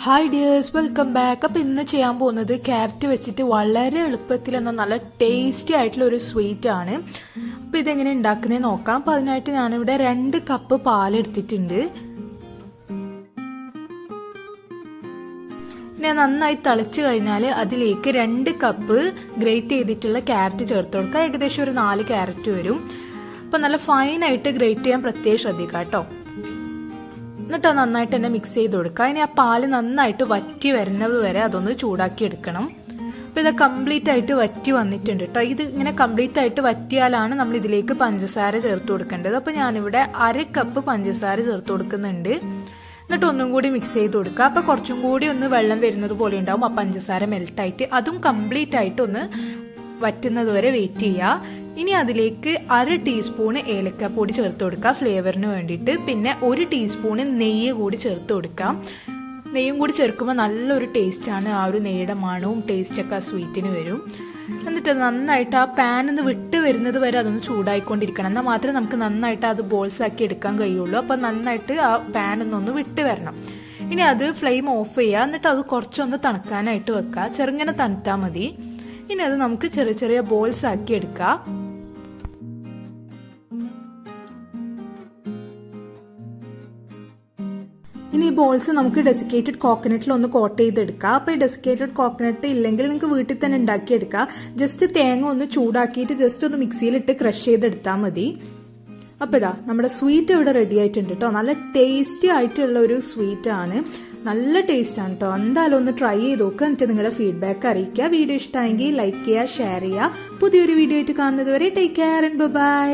Hi dears, welcome back. അപ്പോൾ ഇന്ന് ചെയ്യാൻ പോകുന്നത് ക്യാരറ്റ് വെച്ചിട്ട് വളരെ എളുപ്പത്തിൽ എന്നാൽ നല്ല ടേസ്റ്റി ആയിട്ടുള്ള ഒരു സ്വീറ്റ് ആണ്. അപ്പോൾ ഇതെങ്ങനെ ഉണ്ടാക്കുന്നത് നോക്കാം. അപ്പോൾ അതിനായിട്ട് ഞാനിവിടെ 2 കപ്പ് പാലെടുത്തിട്ടുണ്ട്. ഇനി നന്നായി തിളച്ച് കഴിഞ്ഞാൽ അതിലേക്ക് 2 കപ്പ് ഗ്രേറ്റ് ചെയ്തിട്ടുള്ള ക്യാരറ്റ് ചേർത്ത് കൊടുക്കുക. ഏകദേശം ഒരു 4 ക്യാരറ്റ് വരും. അപ്പോൾ നല്ല ഫൈനായിട്ട് ഗ്രേറ്റ് ചെയ്യാൻ പ്രത്യേകം ശ്രദ്ധിക്കുക കേട്ടോ. എന്നിട്ട് നന്നായിട്ട് തന്നെ മിക്സ് ചെയ്ത് കൊടുക്കുക. ഇനി ആ പാല് നന്നായിട്ട് വറ്റി വരുന്നത് വരെ അതൊന്ന് ചൂടാക്കി എടുക്കണം. അപ്പോൾ ഇത് കംപ്ലീറ്റ് ആയിട്ട് വറ്റി വന്നിട്ടുണ്ട് കേട്ടോ. ഇത് ഇങ്ങനെ കംപ്ലീറ്റ് ആയിട്ട് വറ്റിയാലാണ് നമ്മൾ ഇതിലേക്ക് പഞ്ചസാര ചേർത്ത് കൊടുക്കേണ്ടത്. അപ്പോൾ ഞാനിവിടെ 1/2 കപ്പ് പഞ്ചസാര ചേർത്ത് കൊടുക്കുന്നുണ്ട്. എന്നിട്ട് ഒന്നും കൂടി മിക്സ് ചെയ്ത് കൊടുക്കുക. അപ്പോൾ കുറച്ചും കൂടി ഒന്ന് വെള്ളം വരുന്നത് പോലെ ഉണ്ടാവും ആ പഞ്ചസാര മെൽട്ടായിട്ട്. അതും കംപ്ലീറ്റ് ആയിട്ട് ഒന്ന് വറ്റുന്നത് വരെ വെയിറ്റ് ചെയ്യുക. ഇനി അതിലേക്ക് 1/2 ടീസ്പൂണ് ഏലക്കപ്പൊടി ചേർത്ത് കൊടുക്കുക ഫ്ലേവറിന് വേണ്ടിയിട്ട്. പിന്നെ 1 ടീസ്പൂണ് നെയ്യ് കൂടി ചേർത്ത് കൊടുക്കാം. നെയ്യും കൂടി ചേർക്കുമ്പോൾ നല്ലൊരു ടേസ്റ്റാണ്. ആ ഒരു നെയ്യുടെ മണവും ടേസ്റ്റൊക്കെ ആ സ്വീറ്റിന് വരും. എന്നിട്ട് നന്നായിട്ട് ആ പാനിന്ന് വിട്ട് വരുന്നത് വരെ അതൊന്ന് ചൂടായിക്കൊണ്ടിരിക്കണം. എന്നാൽ മാത്രമേ നമുക്ക് നന്നായിട്ട് അത് ബോൾസ് ആക്കി എടുക്കാൻ കഴിയുള്ളൂ. അപ്പം നന്നായിട്ട് ആ പാനിന്നൊന്ന് വിട്ട് വരണം. ഇനി അത് ഫ്ലെയിം ഓഫ് ചെയ്യുക. എന്നിട്ട് അത് കുറച്ചൊന്ന് തണുക്കാനായിട്ട് വെക്കുക. ചെറുങ്ങനെ തണുത്താൽ മതി. ഇനി അത് നമുക്ക് ചെറിയ ചെറിയ ബോൾസ് ആക്കി എടുക്കാം. ഇനി ഈ ബോൾസ് നമുക്ക് ഡെസിക്കേറ്റഡ് കോക്കനട്ടിൽ ഒന്ന് കോട്ട് ചെയ്തെടുക്കാം. അപ്പോൾ ഈ ഡെസിക്കേറ്റഡ് കോക്കനട്ട് ഇല്ലെങ്കിൽ നിങ്ങൾക്ക് വീട്ടിൽ തന്നെ ഉണ്ടാക്കിയെടുക്കാം. ജസ്റ്റ് തേങ്ങ ഒന്ന് ചൂടാക്കിയിട്ട് ജസ്റ്റ് ഒന്ന് മിക്സിയിലിട്ട് ക്രഷ് ചെയ്തെടുത്താൽ മതി. അപ്പോൾ ഇതാ നമ്മുടെ സ്വീറ്റ് ഇവിടെ റെഡി ആയിട്ടുണ്ട് കേട്ടോ. നല്ല ടേസ്റ്റി ആയിട്ടുള്ള ഒരു സ്വീറ്റ് ആണ്. നല്ല ടേസ്റ്റ് ആണ് കേട്ടോ. എന്തായാലും ഒന്ന് ട്രൈ ചെയ്ത് നോക്കുക. എന്നിട്ട് നിങ്ങളുടെ ഫീഡ്ബാക്ക് അറിയിക്കുക. വീഡിയോ ഇഷ്ടമായെങ്കിൽ ലൈക്ക് ചെയ്യുക, ഷെയർ ചെയ്യുക. പുതിയൊരു വീഡിയോ ആയിട്ട് കാണുന്നത് വരെ ടേക്ക് കെയർ ആൻഡ് ബൈ.